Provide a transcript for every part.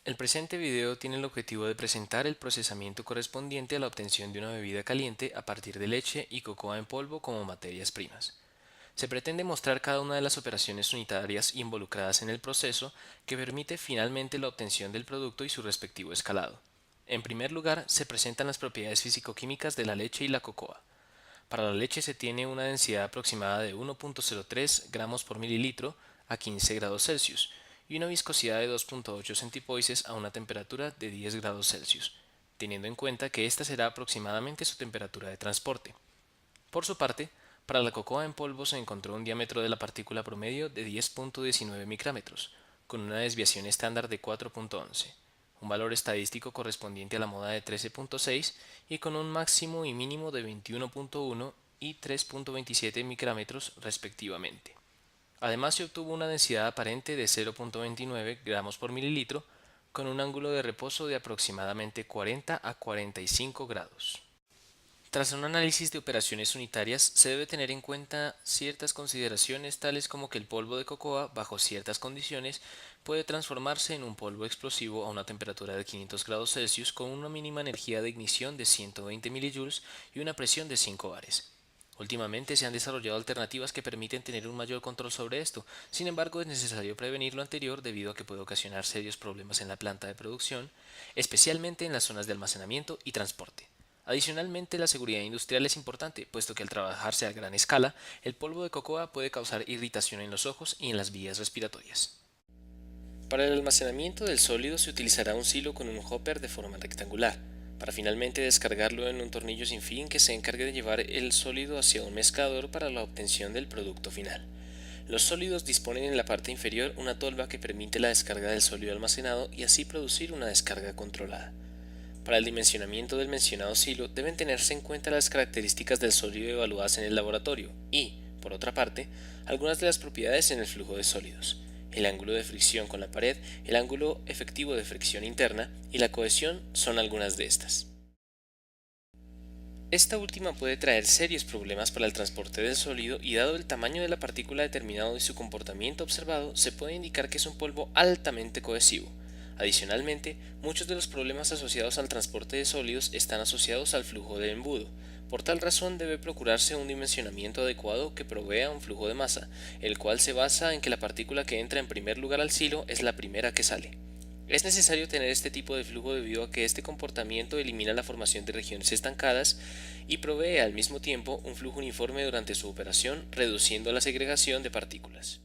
El presente video tiene el objetivo de presentar el procesamiento correspondiente a la obtención de una bebida caliente a partir de leche y cocoa en polvo como materias primas. Se pretende mostrar cada una de las operaciones unitarias involucradas en el proceso que permite finalmente la obtención del producto y su respectivo escalado. En primer lugar, se presentan las propiedades físico-químicas de la leche y la cocoa. Para la leche se tiene una densidad aproximada de 1.03 gramos por mililitro a 15 grados Celsius y una viscosidad de 2.8 centipoises a una temperatura de 10 grados Celsius, teniendo en cuenta que esta será aproximadamente su temperatura de transporte. Por su parte, para la cocoa en polvo se encontró un diámetro de la partícula promedio de 10.19 micrómetros, con una desviación estándar de 4.11, un valor estadístico correspondiente a la moda de 13.6 y con un máximo y mínimo de 21.1 y 3.27 micrómetros respectivamente. Además se obtuvo una densidad aparente de 0.29 gramos por mililitro con un ángulo de reposo de aproximadamente 40 a 45 grados. Tras un análisis de operaciones unitarias, se debe tener en cuenta ciertas consideraciones tales como que el polvo de cocoa, bajo ciertas condiciones, puede transformarse en un polvo explosivo a una temperatura de 500 grados Celsius con una mínima energía de ignición de 120 millijoules y una presión de 5 bares. Últimamente se han desarrollado alternativas que permiten tener un mayor control sobre esto, sin embargo es necesario prevenir lo anterior debido a que puede ocasionar serios problemas en la planta de producción, especialmente en las zonas de almacenamiento y transporte. Adicionalmente, la seguridad industrial es importante, puesto que al trabajarse a gran escala, el polvo de cocoa puede causar irritación en los ojos y en las vías respiratorias. Para el almacenamiento del sólido se utilizará un silo con un hopper de forma rectangular, para finalmente descargarlo en un tornillo sin fin que se encargue de llevar el sólido hacia un mezclador para la obtención del producto final. Los sólidos disponen en la parte inferior una tolva que permite la descarga del sólido almacenado y así producir una descarga controlada. Para el dimensionamiento del mencionado silo deben tenerse en cuenta las características del sólido evaluadas en el laboratorio y, por otra parte, algunas de las propiedades en el flujo de sólidos, el ángulo de fricción con la pared, el ángulo efectivo de fricción interna y la cohesión son algunas de estas. Esta última puede traer serios problemas para el transporte del sólido y dado el tamaño de la partícula determinado y su comportamiento observado, se puede indicar que es un polvo altamente cohesivo. Adicionalmente, muchos de los problemas asociados al transporte de sólidos están asociados al flujo de embudo. Por tal razón debe procurarse un dimensionamiento adecuado que provea un flujo de masa, el cual se basa en que la partícula que entra en primer lugar al silo es la primera que sale. Es necesario tener este tipo de flujo debido a que este comportamiento elimina la formación de regiones estancadas y provee al mismo tiempo un flujo uniforme durante su operación, reduciendo la segregación de partículas.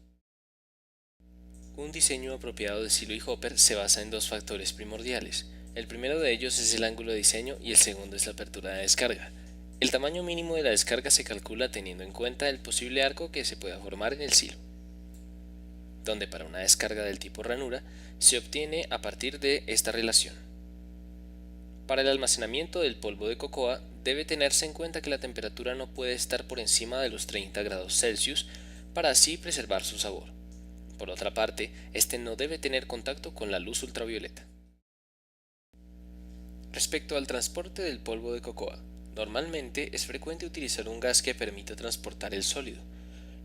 Un diseño apropiado de silo y hopper se basa en dos factores primordiales. El primero de ellos es el ángulo de diseño y el segundo es la apertura de descarga. El tamaño mínimo de la descarga se calcula teniendo en cuenta el posible arco que se pueda formar en el silo, donde para una descarga del tipo ranura se obtiene a partir de esta relación. Para el almacenamiento del polvo de cocoa debe tenerse en cuenta que la temperatura no puede estar por encima de los 30 grados Celsius para así preservar su sabor. Por otra parte, este no debe tener contacto con la luz ultravioleta. Respecto al transporte del polvo de cocoa, normalmente es frecuente utilizar un gas que permita transportar el sólido.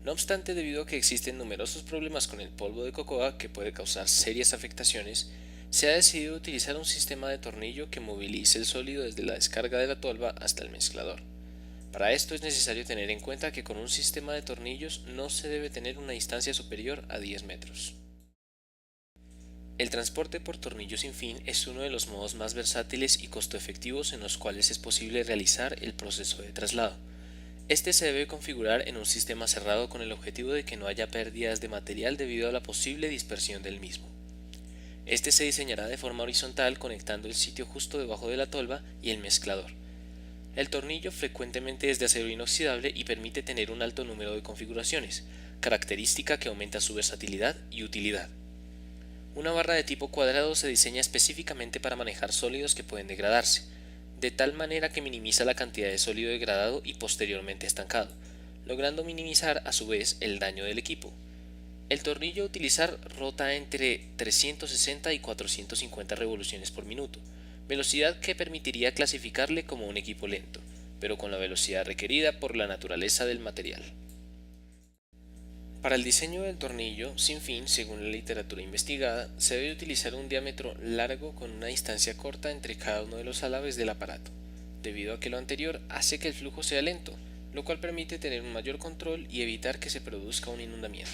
No obstante, debido a que existen numerosos problemas con el polvo de cocoa que puede causar serias afectaciones, se ha decidido utilizar un sistema de tornillo que movilice el sólido desde la descarga de la tolva hasta el mezclador. Para esto es necesario tener en cuenta que con un sistema de tornillos no se debe tener una distancia superior a 10 metros. El transporte por tornillo sin fin es uno de los modos más versátiles y costo efectivos en los cuales es posible realizar el proceso de traslado. Este se debe configurar en un sistema cerrado con el objetivo de que no haya pérdidas de material debido a la posible dispersión del mismo. Este se diseñará de forma horizontal conectando el sitio justo debajo de la tolva y el mezclador. El tornillo frecuentemente es de acero inoxidable y permite tener un alto número de configuraciones, característica que aumenta su versatilidad y utilidad. Una barra de tipo cuadrado se diseña específicamente para manejar sólidos que pueden degradarse, de tal manera que minimiza la cantidad de sólido degradado y posteriormente estancado, logrando minimizar a su vez el daño del equipo. El tornillo a utilizar rota entre 360 y 450 revoluciones por minuto, velocidad que permitiría clasificarle como un equipo lento, pero con la velocidad requerida por la naturaleza del material. Para el diseño del tornillo sin fin, según la literatura investigada, se debe utilizar un diámetro largo con una distancia corta entre cada uno de los álabes del aparato, debido a que lo anterior hace que el flujo sea lento, lo cual permite tener un mayor control y evitar que se produzca un inundamiento.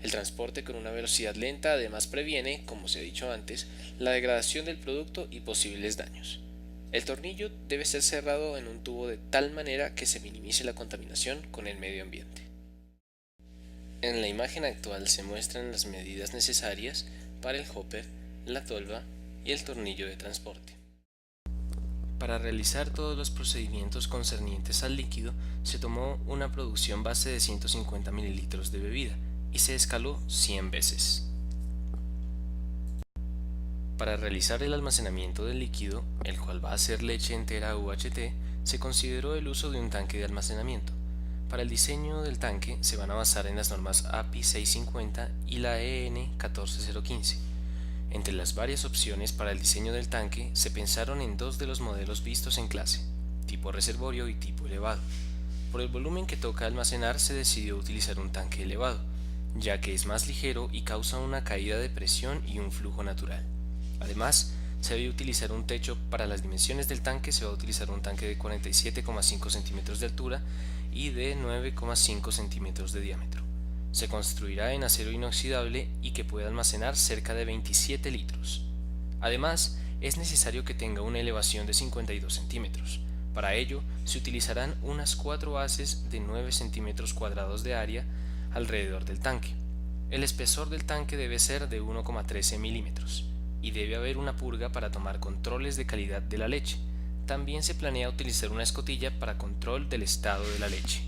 El transporte con una velocidad lenta además previene, como se ha dicho antes, la degradación del producto y posibles daños. El tornillo debe ser cerrado en un tubo de tal manera que se minimice la contaminación con el medio ambiente. En la imagen actual se muestran las medidas necesarias para el hopper, la tolva y el tornillo de transporte. Para realizar todos los procedimientos concernientes al líquido, se tomó una producción base de 150 ml de bebida y se escaló 100 veces. Para realizar el almacenamiento del líquido, el cual va a ser leche entera UHT, se consideró el uso de un tanque de almacenamiento. Para el diseño del tanque se van a basar en las normas API 650 y la EN 14015. Entre las varias opciones para el diseño del tanque se pensaron en dos de los modelos vistos en clase, tipo reservorio y tipo elevado. Por el volumen que toca almacenar se decidió utilizar un tanque elevado, ya que es más ligero y causa una caída de presión y un flujo natural. Además, se debe utilizar un techo. Para las dimensiones del tanque se va a utilizar un tanque de 47,5 centímetros de altura y de 9,5 centímetros de diámetro. Se construirá en acero inoxidable y que puede almacenar cerca de 27 litros. Además, es necesario que tenga una elevación de 52 centímetros. Para ello, se utilizarán unas 4 haces de 9 centímetros cuadrados de área alrededor del tanque. El espesor del tanque debe ser de 1,13 milímetros y debe haber una purga para tomar controles de calidad de la leche. También se planea utilizar una escotilla para control del estado de la leche.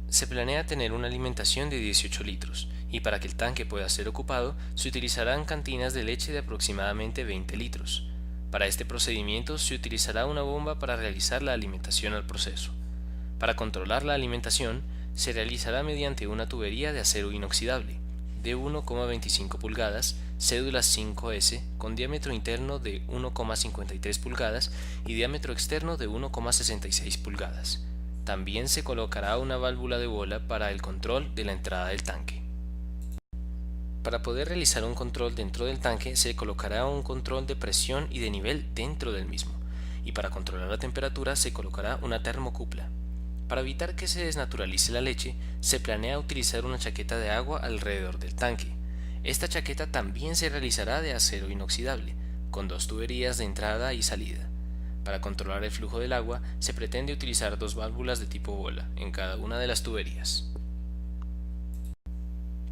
Se planea tener una alimentación de 18 litros y para que el tanque pueda ser ocupado se utilizarán cantinas de leche de aproximadamente 20 litros. Para este procedimiento se utilizará una bomba para realizar la alimentación al proceso. Para controlar la alimentación se realizará mediante una tubería de acero inoxidable de 1,25 pulgadas, cédula 5S, con diámetro interno de 1,53 pulgadas y diámetro externo de 1,66 pulgadas. También se colocará una válvula de bola para el control de la entrada del tanque. Para poder realizar un control dentro del tanque se colocará un control de presión y de nivel dentro del mismo, y para controlar la temperatura se colocará una termocupla. Para evitar que se desnaturalice la leche, se planea utilizar una chaqueta de agua alrededor del tanque. Esta chaqueta también se realizará de acero inoxidable, con 2 tuberías de entrada y salida. Para controlar el flujo del agua, se pretende utilizar 2 válvulas de tipo bola en cada una de las tuberías.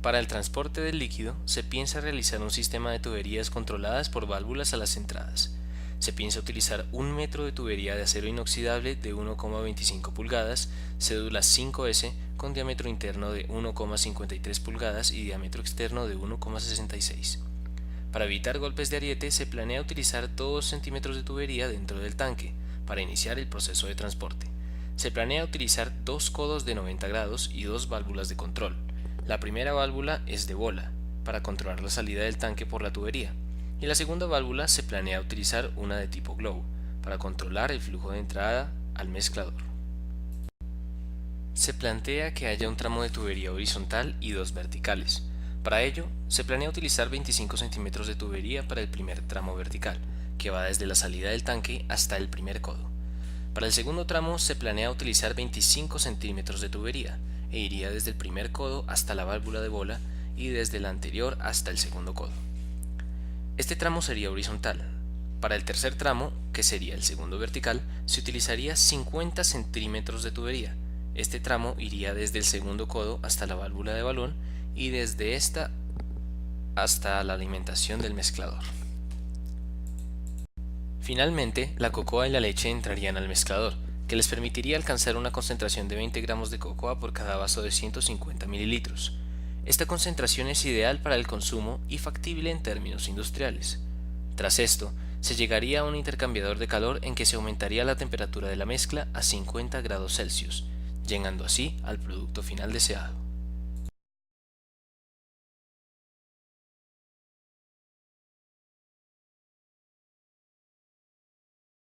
Para el transporte del líquido, se piensa realizar un sistema de tuberías controladas por válvulas a las entradas. Se piensa utilizar 1 metro de tubería de acero inoxidable de 1,25 pulgadas, cédula 5S, con diámetro interno de 1,53 pulgadas y diámetro externo de 1,66. Para evitar golpes de ariete se planea utilizar 2 centímetros de tubería dentro del tanque para iniciar el proceso de transporte. Se planea utilizar 2 codos de 90 grados y 2 válvulas de control. La primera válvula es de bola, para controlar la salida del tanque por la tubería, y la segunda válvula se planea utilizar una de tipo globo, para controlar el flujo de entrada al mezclador. Se plantea que haya un tramo de tubería horizontal y 2 verticales. Para ello, se planea utilizar 25 centímetros de tubería para el primer tramo vertical, que va desde la salida del tanque hasta el primer codo. Para el segundo tramo se planea utilizar 25 centímetros de tubería, e iría desde el primer codo hasta la válvula de bola y desde el anterior hasta el segundo codo. Este tramo sería horizontal. Para el tercer tramo, que sería el segundo vertical, se utilizaría 50 centímetros de tubería. Este tramo iría desde el segundo codo hasta la válvula de balón y desde esta hasta la alimentación del mezclador. Finalmente, la cocoa y la leche entrarían al mezclador, que les permitiría alcanzar una concentración de 20 gramos de cocoa por cada vaso de 150 mililitros. Esta concentración es ideal para el consumo y factible en términos industriales. Tras esto, se llegaría a un intercambiador de calor en que se aumentaría la temperatura de la mezcla a 50 grados Celsius, llegando así al producto final deseado.